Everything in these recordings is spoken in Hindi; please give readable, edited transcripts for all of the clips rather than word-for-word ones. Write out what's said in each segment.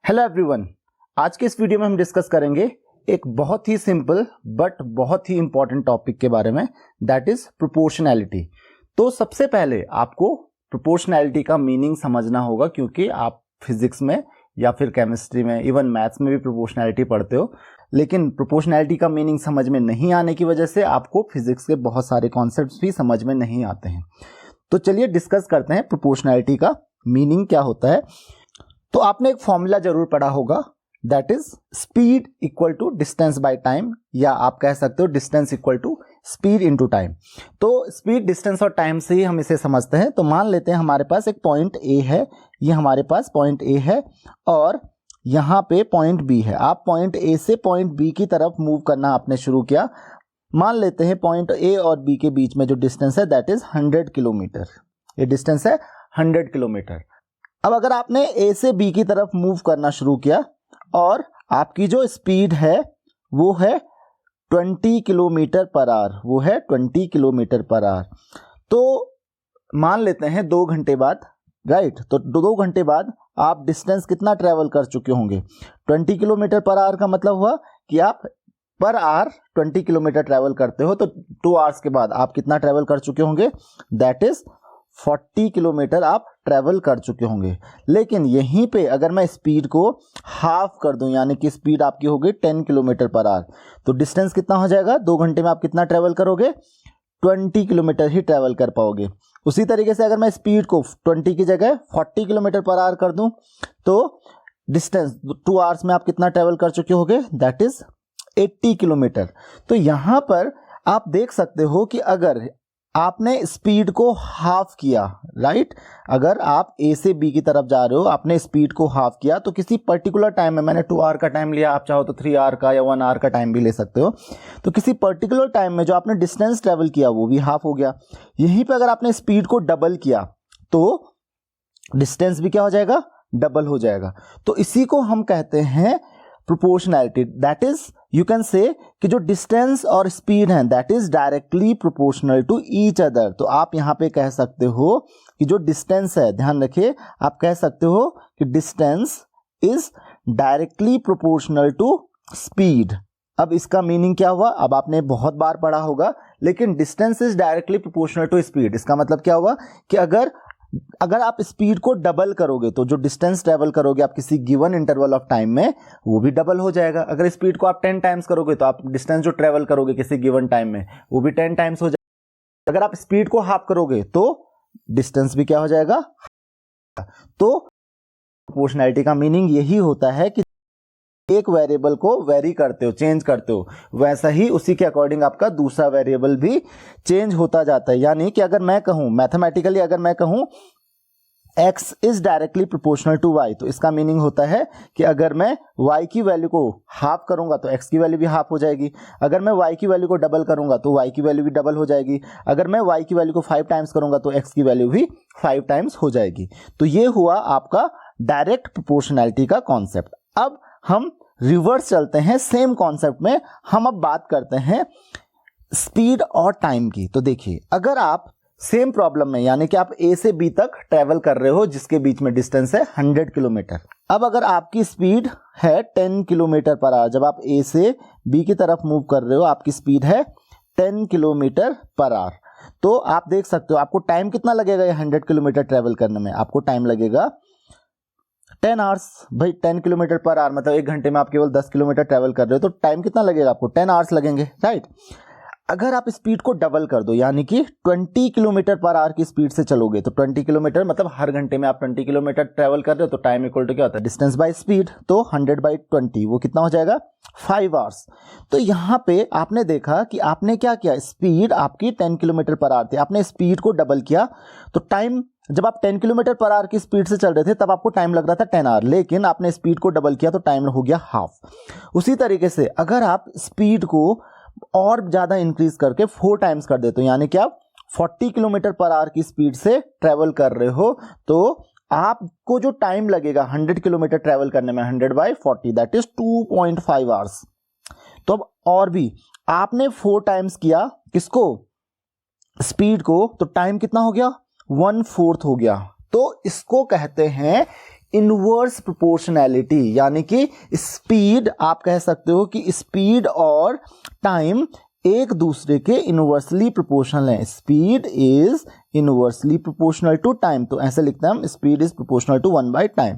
हेलो एवरीवन, आज के इस वीडियो में हम डिस्कस करेंगे एक बहुत ही सिंपल बट बहुत ही इंपॉर्टेंट टॉपिक के बारे में, दैट इज प्रोपोर्शनैलिटी। तो सबसे पहले आपको प्रोपोर्शनैलिटी का मीनिंग समझना होगा, क्योंकि आप फिजिक्स में या फिर केमिस्ट्री में, इवन मैथ्स में भी प्रोपोर्शनैलिटी पढ़ते हो, लेकिन प्रोपोर्शनैलिटी का मीनिंग समझ में नहीं आने की वजह से आपको फिजिक्स के बहुत सारे कॉन्सेप्ट्स भी समझ में नहीं आते हैं। तो चलिए डिस्कस करते हैं प्रोपोर्शनैलिटी का मीनिंग क्या होता है। तो आपने एक फॉर्मूला जरूर पढ़ा होगा, that is speed equal to distance by time, या आप कह सकते हो distance equal to speed into time. तो स्पीड, डिस्टेंस और टाइम से ही हम इसे समझते हैं। तो मान लेते हैं हमारे पास एक पॉइंट ए है, ये हमारे पास पॉइंट ए है और यहाँ पे पॉइंट बी है। आप पॉइंट ए से पॉइंट बी की तरफ मूव करना आपने शुरू किया। मान लेते हैं पॉइंट ए और बी के बीच में जो डिस्टेंस है दैट इज 100 किलोमीटर। ये डिस्टेंस है 100 किलोमीटर। अब अगर आपने ए से बी की तरफ मूव करना शुरू किया और आपकी जो स्पीड है वो है 20 किलोमीटर पर आवर, वो है 20 किलोमीटर पर आवर। तो मान लेते हैं 2 घंटे बाद, राइट, तो 2 घंटे बाद आप डिस्टेंस कितना ट्रेवल कर चुके होंगे? 20 किलोमीटर पर आवर का मतलब हुआ कि आप पर आवर 20 किलोमीटर ट्रेवल करते हो, तो 2 आवर्स के बाद आप कितना ट्रेवल कर चुके होंगे? दैट इज 40 किलोमीटर आप ट्रेवल कर चुके होंगे। लेकिन यहीं पे अगर मैं स्पीड को हाफ कर दूं, यानी कि स्पीड आपकी होगी 10 किलोमीटर पर आवर, तो डिस्टेंस कितना हो जाएगा? 2 घंटे में आप कितना ट्रेवल करोगे? 20 किलोमीटर ही ट्रेवल कर पाओगे। उसी तरीके से अगर मैं स्पीड को 20 की जगह 40 किलोमीटर पर आवर कर दूं, तो डिस्टेंस 2 आवर्स में आप कितना ट्रेवल कर चुके होगे? That is 80 kilometre. तो यहां पर आप देख सकते हो कि अगर आपने स्पीड को हाफ किया, राइट, अगर आप ए से बी की तरफ जा रहे हो, आपने स्पीड को हाफ किया, तो किसी पर्टिकुलर टाइम में, मैंने 2 आवर का टाइम लिया, आप चाहो तो 3 आवर का या 1 आवर का टाइम भी ले सकते हो, तो किसी पर्टिकुलर टाइम में जो आपने डिस्टेंस ट्रेवल किया वो भी हाफ हो गया। यहीं पे अगर आपने स्पीड को डबल किया तो डिस्टेंस भी क्या हो जाएगा? डबल हो जाएगा। तो इसी को हम कहते हैं proportionality. That is, you can say कि जो डिस्टेंस और स्पीड है that is directly proportional to each other. तो आप यहां पे कह सकते हो कि जो डिस्टेंस है, ध्यान रखिए, आप कह सकते हो कि distance is directly proportional to speed. अब इसका मीनिंग क्या हुआ? अब आपने बहुत बार पढ़ा होगा, लेकिन distance is directly proportional to speed, इसका मतलब क्या हुआ कि अगर आप स्पीड को डबल करोगे तो जो डिस्टेंस ट्रेवल करोगे आप किसी गिवन इंटरवल ऑफ टाइम में, वो भी डबल हो जाएगा। अगर स्पीड को आप 10 टाइम्स करोगे तो आप डिस्टेंस जो ट्रेवल करोगे किसी गिवन टाइम में, वो भी 10 टाइम्स हो जाएगा। अगर आप स्पीड को हाफ करोगे तो डिस्टेंस भी क्या हो जाएगा? तो प्रोपोर्शनैलिटी का मीनिंग यही होता है कि एक वेरिएबल को वेरी करते हो, चेंज करते हो, वैसा ही उसी के अकॉर्डिंग आपका दूसरा वेरिएबल भी चेंज होता जाता है। यानी कि अगर मैं कहूं मैथमेटिकली, अगर मैं कहूं x is directly proportional to y, तो इसका मीनिंग होता है कि अगर मैं y की वैल्यू को हाफ करूंगा तो x की वैल्यू भी हाफ हो जाएगी। अगर मैं y की वैल्यू को डबल करूंगा तो y की वैल्यू भी डबल हो जाएगी। अगर मैं y की वैल्यू को 5 टाइम्स करूंगा तो x की वैल्यू भी 5 टाइम्स हो जाएगी। तो ये हुआ आपका डायरेक्ट प्रोपोर्शनैलिटी का कॉन्सेप्ट। अब हम रिवर्स चलते हैं, सेम कॉन्सेप्ट में हम अब बात करते हैं स्पीड और टाइम की। तो देखिए, अगर आप सेम प्रॉब्लम में, यानी कि आप ए से बी तक ट्रेवल कर रहे हो जिसके बीच में डिस्टेंस है 100 किलोमीटर। अब अगर आपकी स्पीड है 10 किलोमीटर पर आवर, जब आप ए से बी की तरफ मूव कर रहे हो आपकी स्पीड है 10 किलोमीटर पर आवर, तो आप देख सकते हो आपको टाइम कितना लगेगा ये 100 किलोमीटर ट्रेवल करने में? आपको टाइम लगेगा 10 आवर्स। भाई 10 किलोमीटर पर आवर मतलब 1 घंटे में आप केवल 10 किलोमीटर ट्रेवल कर रहे हो, तो टाइम कितना लगेगा आपको? 10 आवर्स लगेंगे, राइट। अगर आप स्पीड को डबल कर दो, यानी कि 20 किलोमीटर पर आवर की स्पीड से चलोगे, तो 20 किलोमीटर मतलब हर घंटे में आप 20 किलोमीटर ट्रेवल कर रहे हो, तो टाइम इक्वल टू क्या होता है? Distance by speed. तो 100 बाई 20 वो कितना हो जाएगा? 5 आवर्स। तो यहां पे आपने देखा कि आपने क्या किया, स्पीड आपकी 10 किलोमीटर पर आवर थी, आपने स्पीड को डबल किया, तो टाइम, जब आप 10 किलोमीटर पर आवर की स्पीड से चल रहे थे तब आपको टाइम लग रहा था 10 आवर, लेकिन आपने स्पीड को डबल किया तो टाइम हो गया हाफ। उसी तरीके से अगर आप स्पीड को और ज्यादा इंक्रीज करके 4 टाइम्स कर देते हो, यानी कि आप 40 किलोमीटर पर आवर की स्पीड से ट्रेवल कर रहे हो, तो आपको जो टाइम लगेगा 100 किलोमीटर ट्रेवल करने में 100 बाई 40 दैट इज 2.5 आवर्स। तो अब और भी आपने 4 टाइम्स किया किसको? स्पीड को, तो टाइम कितना हो गया? 1/4 हो गया। तो इसको कहते हैं इनवर्स प्रोपोर्शनैलिटी, यानी कि स्पीड, आप कह सकते हो कि स्पीड और टाइम एक दूसरे के इनवर्सली प्रोपोर्शनल है। Speed is inversely proportional to time, तो ऐसे लिखते हैं हम, स्पीड इज प्रोपोर्शनल टू 1/टाइम।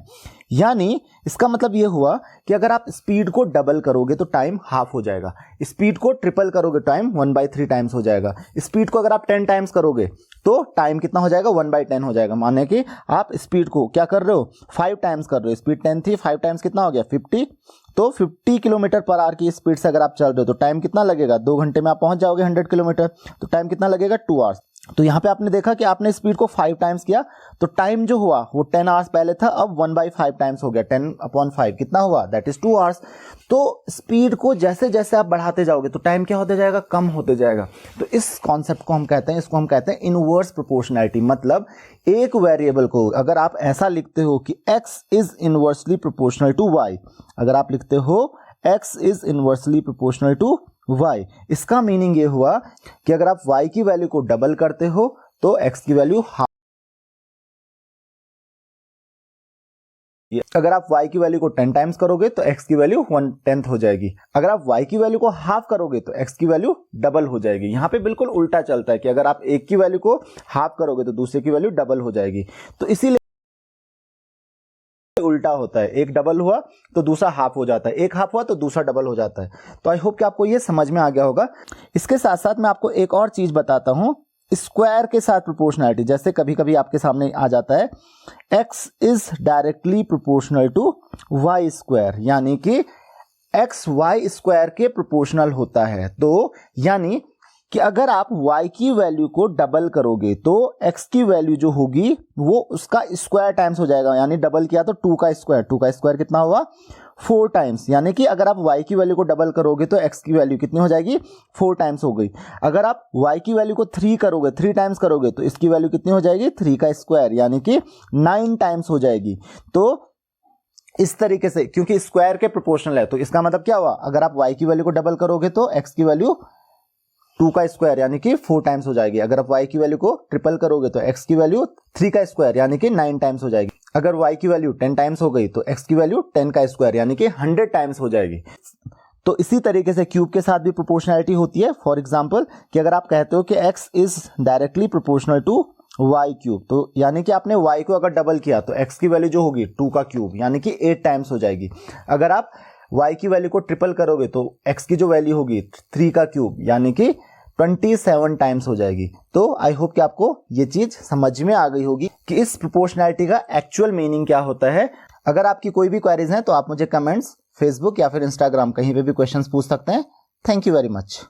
यानी इसका मतलब ये हुआ कि अगर आप स्पीड को डबल करोगे तो टाइम हाफ हो जाएगा, स्पीड को ट्रिपल करोगे टाइम 1/3 टाइम्स हो जाएगा, स्पीड को अगर आप 10 टाइम्स करोगे तो टाइम कितना हो जाएगा, 1/10 हो जाएगा। माने कि आप स्पीड को क्या कर रहे हो, 5 टाइम्स कर रहे हो, स्पीड 10 थी, 5 टाइम्स कितना हो गया, 50। तो 50 किलोमीटर पर आवर की स्पीड से अगर आप चल रहे हो तो टाइम कितना लगेगा, 2 घंटे में आप पहुंच जाओगे 100 किलोमीटर, तो टाइम कितना लगेगा, 2 आवर्स। तो यहां पे आपने देखा कि आपने स्पीड को 5 टाइम्स किया तो टाइम जो हुआ वो 10 आवर्स पहले था, अब 1/5 टाइम्स हो गया, 10/5 कितना हुआ, दैट इज 2 आवर्स। तो स्पीड को जैसे जैसे आप बढ़ाते जाओगे तो टाइम क्या होते जाएगा, कम होते जाएगा। तो इस कॉन्सेप्ट को हम कहते हैं, इसको हम कहते हैं इनवर्स प्रोपोर्शनैलिटी। मतलब एक वेरिएबल को अगर आप ऐसा लिखते हो कि x is inversely proportional to y, अगर आप लिखते हो x is inversely proportional to y, इसका मीनिंग ये हुआ कि अगर आप y की वैल्यू को डबल करते हो तो x की वैल्यू हाफ, अगर आप y की वैल्यू को 10 टाइम्स करोगे तो x की वैल्यू 1/10 हो जाएगी, अगर आप y की वैल्यू को हाफ करोगे तो x की वैल्यू डबल हो जाएगी। यहां पे बिल्कुल उल्टा चलता है कि अगर आप एक की वैल्यू को हाफ करोगे तो दूसरे की वैल्यू डबल हो जाएगी। तो इसीलिए उल्टा होता है, एक डबल हुआ तो दूसरा हाफ हो जाता है, एक हाफ हुआ तो दूसरा डबल हो जाता है। तो आई होप कि आपको ये समझ में आ गया होगा। इसके साथ साथ मैं आपको एक और चीज बताता हूं, स्क्वायर के साथ प्रोपोर्शनैलिटी। जैसे कभी कभी आपके सामने आ जाता है x is directly proportional to y square, यानी कि x y स्क्वायर के प्रोपोर्शनल होता है। तो यानी कि अगर आप y की वैल्यू को डबल करोगे तो x की वैल्यू जो होगी वो उसका स्क्वायर टाइम्स हो जाएगा, यानी डबल किया तो 2 का स्क्वायर कितना हुआ, 4 टाइम्स। यानी कि अगर आप y की वैल्यू को डबल करोगे तो x की वैल्यू कितनी हो जाएगी, 4 टाइम्स हो गई। अगर आप y की वैल्यू को 3 करोगे, 3 टाइम्स करोगे तो इसकी वैल्यू कितनी हो जाएगी, 3 का स्क्वायर, यानी कि 9 टाइम्स हो जाएगी। तो इस तरीके से, क्योंकि स्क्वायर के प्रोपोर्शनल है, तो इसका मतलब क्या हुआ, अगर आप y की वैल्यू को डबल करोगे तो x की वैल्यू 2 का स्क्वायर यानी कि 4 टाइम्स हो जाएगी। अगर आप y की वैल्यू को ट्रिपल करोगे तो x की वैल्यू 3 का स्क्वायर यानी कि 9 टाइम्स हो जाएगी। अगर y की वैल्यू 10 टाइम्स हो गई तो x की वैल्यू 10 का स्क्वायर यानी कि 100 टाइम्स हो जाएगी। तो इसी तरीके से क्यूब के साथ भी प्रोपोर्शनैलिटी होती है। फॉर एग्जांपल कि अगर आप कहते हो कि x is directly proportional to y cube, तो यानी कि आपने y को अगर डबल किया तो x की वैल्यू जो होगी 2 का क्यूब यानी कि 8 टाइम्स हो जाएगी। अगर आप y की वैल्यू को ट्रिपल करोगे तो x की जो वैल्यू होगी 3 का क्यूब यानी कि 27 टाइम्स हो जाएगी। तो आई होप कि आपको ये चीज समझ में आ गई होगी कि इस प्रोपोर्शनैलिटी का एक्चुअल मीनिंग क्या होता है। अगर आपकी कोई भी क्वेरीज हैं तो आप मुझे कमेंट्स, फेसबुक या फिर इंस्टाग्राम कहीं पे भी क्वेश्चंस पूछ सकते हैं। Thank you very much.